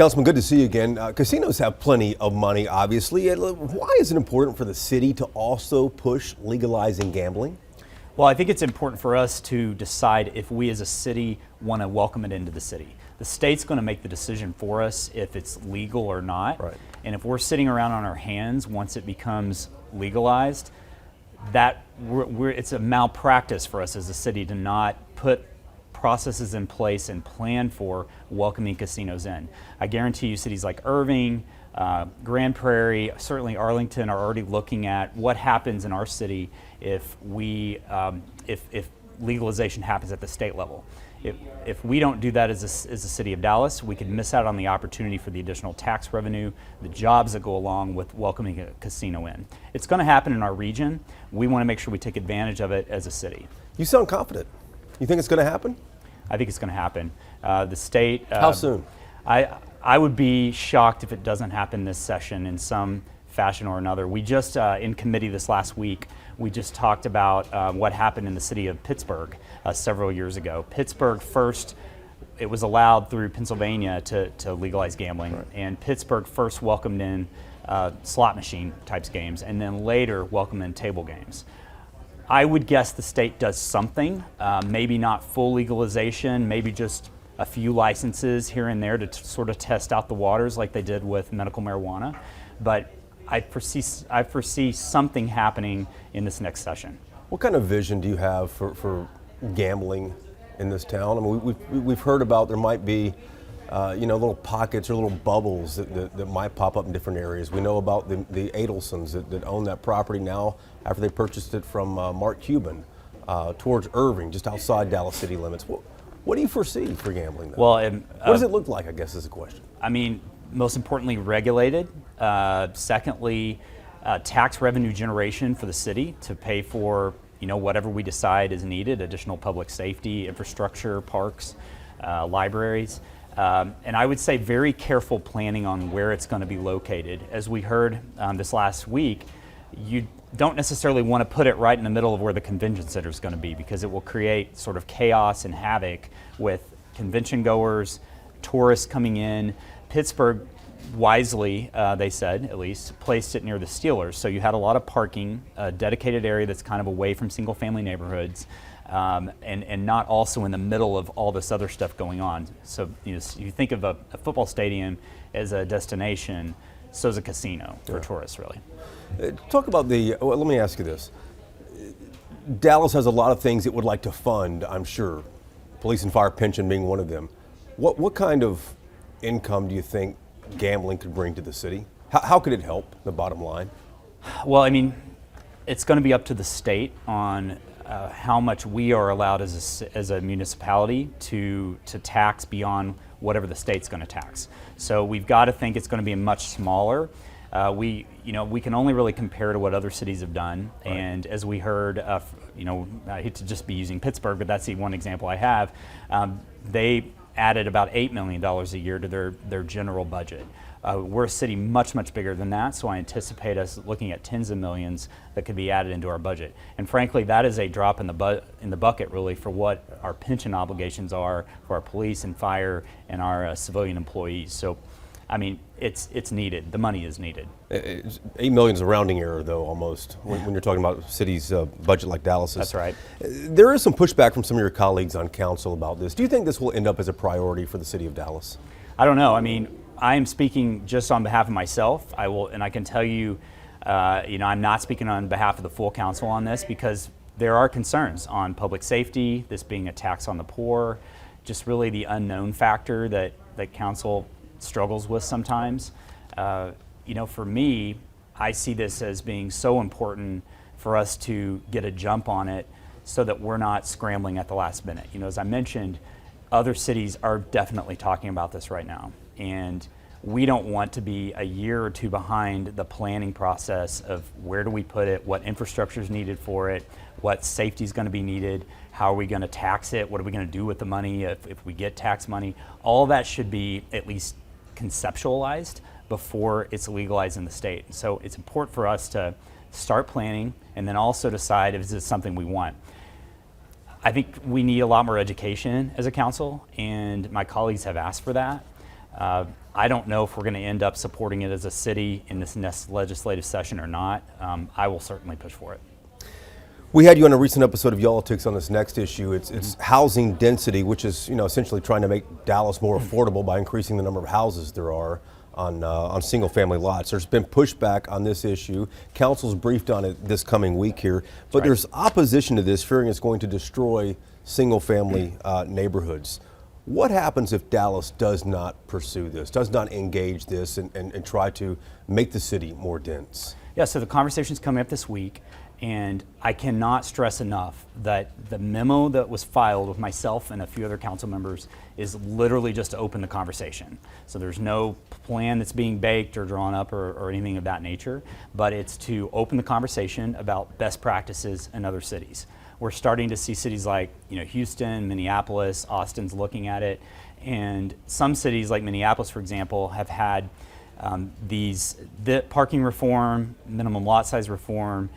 Councilman, good to see you again. Casinos have plenty of money, obviously. Why is it important for the city to also push legalizing gambling? Well, I think it's important for us to decide if we as a city want to welcome it into the city. The state's going to make the decision for us if it's legal or not. Right. And if we're sitting around on our hands once it becomes legalized, it's a malpractice for us as a city to not put processes in place and plan for welcoming casinos in. I guarantee you cities like Irving, Grand Prairie, certainly Arlington are already looking at what happens in our city if legalization happens at the state level. If we don't do that as a city of Dallas, we could miss out on the opportunity for the additional tax revenue, the jobs that go along with welcoming a casino in. It's going to happen in our region. We want to make sure we take advantage of it as a city. You sound confident. You think it's going to happen? I think it's going to happen. The state. How soon? I would be shocked if it doesn't happen this session in some fashion or another. We just, in committee this last week, we just talked about what happened in the city of Pittsburgh several years ago. Pittsburgh first, it was allowed through Pennsylvania to legalize gambling, right. And Pittsburgh first welcomed in slot machine types games, and then later welcomed in table games. I would guess the state does something, maybe not full legalization, maybe just a few licenses here and there to sort of test out the waters like they did with medical marijuana. But I foresee something happening in this next session. What kind of vision do you have for gambling in this town? I mean, we've heard about there might be little pockets or little bubbles that might pop up in different areas. We know about the Adelsons that own that property now after they purchased it from Mark Cuban towards Irving, just outside Dallas city limits. What do you foresee for gambling, though? Well, what does it look like, I guess, is the question. I mean, most importantly, regulated. Secondly, tax revenue generation for the city to pay for whatever we decide is needed, additional public safety, infrastructure, parks, libraries. And I would say very careful planning on where it's going to be located. As we heard this last week, you don't necessarily want to put it right in the middle of where the convention center is going to be, because it will create sort of chaos and havoc with convention goers, tourists coming in. Pittsburgh wisely, they said at least, placed it near the Steelers. So you had a lot of parking, a dedicated area that's kind of away from single family neighborhoods. And not also in the middle of all this other stuff going on. So you think of a football stadium as a destination, so is a casino for tourists, really. Talk about let me ask you this. Dallas has a lot of things it would like to fund, I'm sure, police and fire pension being one of them. What kind of income do you think gambling could bring to the city? How could it help the bottom line? Well, I mean, it's going to be up to the state on how much we are allowed as a municipality to tax beyond whatever the state's going to tax. So we've got to think it's going to be much smaller. We can only really compare to what other cities have done. Right. And as we heard, I hate to just be using Pittsburgh, but that's the one example I have. They added about $8 million a year to their general budget. We're a city much, much bigger than that, so I anticipate us looking at tens of millions that could be added into our budget. And frankly, that is a drop in the bucket, really, for what our pension obligations are for our police and fire and our civilian employees. So, I mean, it's needed. The money is needed. 8 million is a rounding error, though, almost, when you're talking about a city's budget like Dallas's. That's right. There is some pushback from some of your colleagues on council about this. Do you think this will end up as a priority for the city of Dallas? I don't know. I mean, I am speaking just on behalf of myself. And I can tell you, I'm not speaking on behalf of the full council on this, because there are concerns on public safety, this being a tax on the poor, just really the unknown factor that council struggles with sometimes. For me, I see this as being so important for us to get a jump on it so that we're not scrambling at the last minute. As I mentioned, other cities are definitely talking about this right now. And we don't want to be a year or two behind the planning process of where do we put it, what infrastructure is needed for it, what safety is going to be needed, how are we going to tax it, what are we going to do with the money if we get tax money. All that should be at least conceptualized before it's legalized in the state. So it's important for us to start planning and then also decide if it's something we want. I think we need a lot more education as a council, and my colleagues have asked for that. I don't know if we're going to end up supporting it as a city in this next legislative session or not. I will certainly push for it. We had you on a recent episode of Y'all-itics on this next issue. It's housing density, which is essentially trying to make Dallas more affordable by increasing the number of houses there are on single-family lots. There's been pushback on this issue. Council's briefed on it this coming week here, but there's opposition to this, fearing it's going to destroy single-family neighborhoods. What happens if Dallas does not pursue this, does not engage this, and try to make the city more dense? Yeah, so the conversation's coming up this week, and I cannot stress enough that the memo that was filed with myself and a few other council members is literally just to open the conversation. So there's no plan that's being baked or drawn up or anything of that nature, but it's to open the conversation about best practices in other cities. We're starting to see cities like Houston, Minneapolis, Austin's looking at it, and some cities like Minneapolis, for example, have had the parking reform, minimum lot size reform,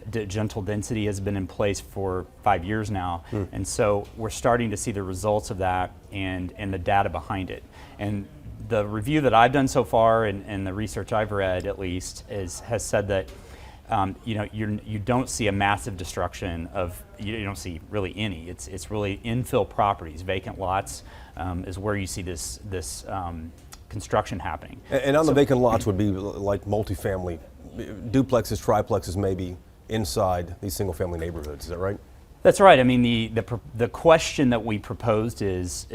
gentle density has been in place for 5 years now, and so we're starting to see the results of that and the data behind it. And the review that I've done so far, and the research I've read at least, has said that you don't see a massive destruction of, you don't see really any. It's really infill properties, vacant lots is where you see this construction happening. And on the vacant lots would be like multifamily, duplexes, triplexes, maybe inside these single-family neighborhoods. Is that right? That's right. I mean, the question that we proposed is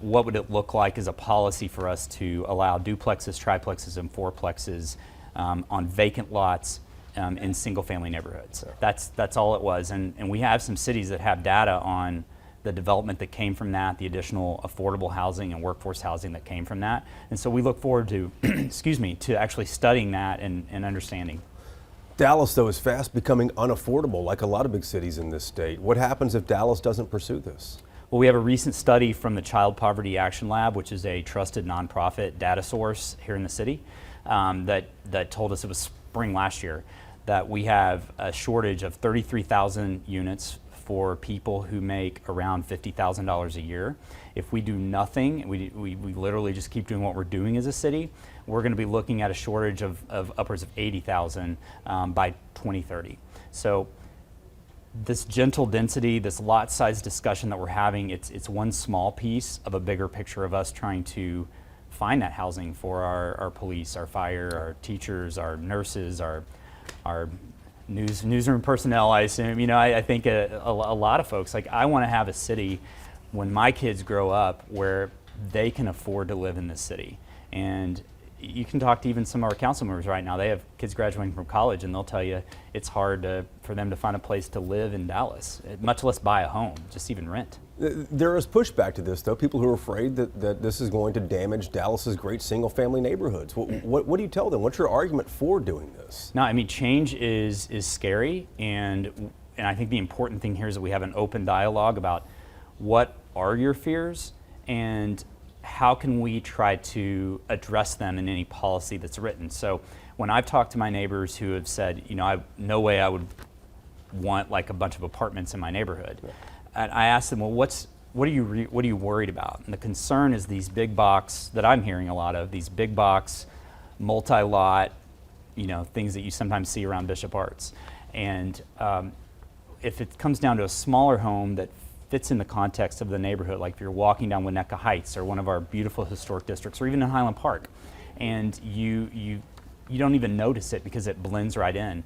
what would it look like as a policy for us to allow duplexes, triplexes, and fourplexes on vacant lots in single-family neighborhoods. That's all it was. And we have some cities that have data on the development that came from that, the additional affordable housing and workforce housing that came from that. And so we look forward to, to actually studying that and understanding. Dallas, though, is fast becoming unaffordable, like a lot of big cities in this state. What happens if Dallas doesn't pursue this? Well, we have a recent study from the Child Poverty Action Lab, which is a trusted nonprofit data source here in the city, that told us, it was spring last year, that we have a shortage of 33,000 units for people who make around $50,000 a year. If we do nothing, we literally just keep doing what we're doing as a city, we're going to be looking at a shortage of upwards of 80,000 by 2030. So this gentle density, this lot size discussion that we're having, it's one small piece of a bigger picture of us trying to find that housing for our police, our fire, our teachers, our nurses, our newsroom personnel, I assume. I think a lot of folks, like, I want to have a city when my kids grow up where they can afford to live in this city. And you can talk to even some of our council members right now. They have kids graduating from college, and they'll tell you it's hard for them to find a place to live in Dallas, much less buy a home, just even rent. There is pushback to this, though. People who are afraid that this is going to damage Dallas's great single-family neighborhoods. What do you tell them? What's your argument for doing this? No, I mean, change is scary, and I think the important thing here is that we have an open dialogue about what are your fears and how can we try to address them in any policy that's written. So when I've talked to my neighbors who have said, no way I would want like a bunch of apartments in my neighborhood. Yeah. And I asked them, well, what are you worried about? And the concern is these big box that I'm hearing a lot of, these big box, multi-lot, things that you sometimes see around Bishop Arts. And if it comes down to a smaller home that fits in the context of the neighborhood, like if you're walking down Winnetka Heights or one of our beautiful historic districts, or even in Highland Park, and you don't even notice it because it blends right in,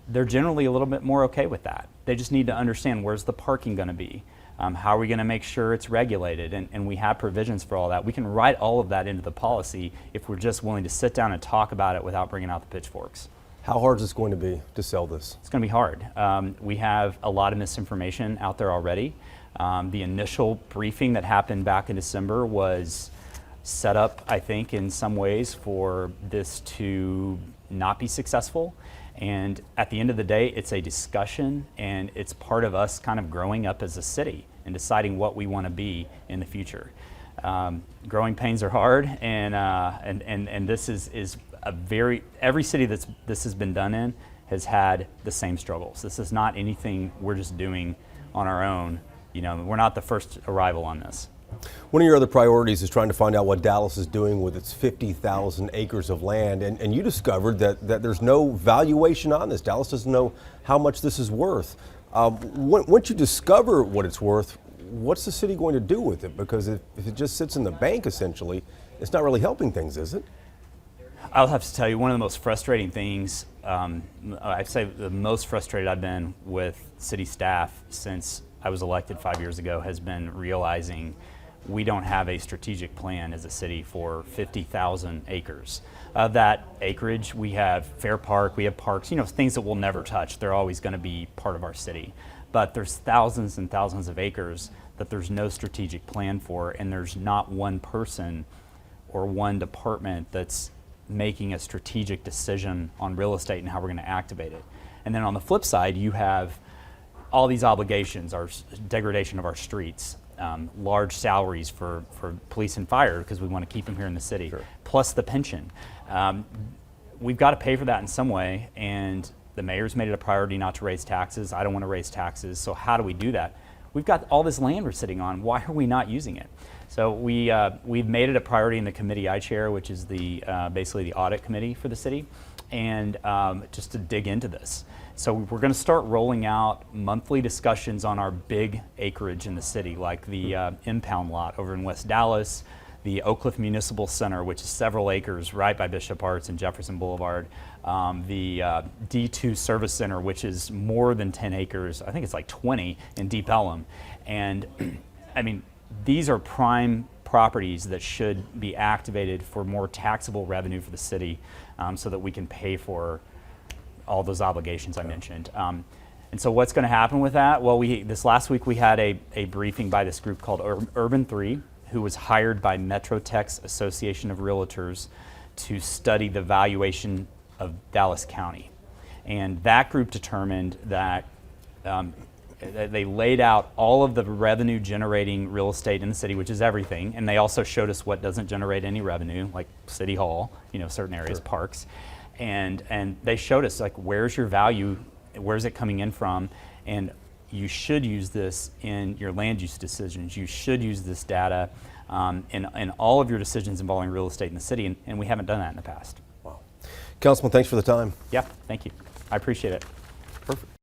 they're generally a little bit more okay with that. They just need to understand, where's the parking going to be? How are we going to make sure it's regulated? And we have provisions for all that. We can write all of that into the policy if we're just willing to sit down and talk about it without bringing out the pitchforks. How hard is this going to be to sell this? It's going to be hard. We have a lot of misinformation out there already. The initial briefing that happened back in December was set up, I think, in some ways for this to not be successful. And at the end of the day, it's a discussion, and it's part of us kind of growing up as a city and deciding what we want to be in the future. Growing pains are hard, and this is a every city this has been done in has had the same struggles. This is not anything we're just doing on our own. We're not the first arrival on this. One of your other priorities is trying to find out what Dallas is doing with its 50,000 acres of land, and you discovered that there's no valuation on this. Dallas doesn't know how much this is worth. Once you discover what it's worth, what's the city going to do with it? Because if it just sits in the bank, essentially, it's not really helping things, is it? I'll have to tell you, one of the most frustrating things, I'd say the most frustrated I've been with city staff since I was elected 5 years ago has been realizing we don't have a strategic plan as a city for 50,000 acres. That acreage, we have Fair Park, we have parks, things that we'll never touch. They're always going to be part of our city. But there's thousands and thousands of acres that there's no strategic plan for, and there's not one person or one department that's making a strategic decision on real estate and how we're going to activate it. And then on the flip side, you have all these obligations, our degradation of our streets, large salaries for police and fire because we want to keep them here in the city, Sure. plus the pension. We've got to pay for that in some way, and the mayor's made it a priority not to raise taxes. I don't want to raise taxes, so how do we do that? We've got all this land we're sitting on. Why are we not using it? So we've made it a priority in the committee I chair, which is the basically the audit committee for the city, and just to dig into this. So we're going to start rolling out monthly discussions on our big acreage in the city, like the impound lot over in West Dallas, the Oak Cliff Municipal Center, which is several acres right by Bishop Arts and Jefferson Boulevard, the D2 Service Center, which is more than 10 acres, I think it's like 20 in Deep Ellum. And I mean, these are prime properties that should be activated for more taxable revenue for the city so that we can pay for all those obligations I mentioned. And so what's going to happen with that? Well, this last week we had a briefing by this group called Urban 3, who was hired by MetroTech's Association of Realtors to study the valuation of Dallas County. And that group determined that they laid out all of the revenue generating real estate in the city, which is everything, and they also showed us what doesn't generate any revenue, like City Hall, certain areas, Sure. Parks. And they showed us, like, where's your value, where's it coming in from, and you should use this in your land use decisions. You should use this data in all of your decisions involving real estate in the city, and we haven't done that in the past. Wow. Councilman, thanks for the time. Yeah, thank you. I appreciate it. Perfect.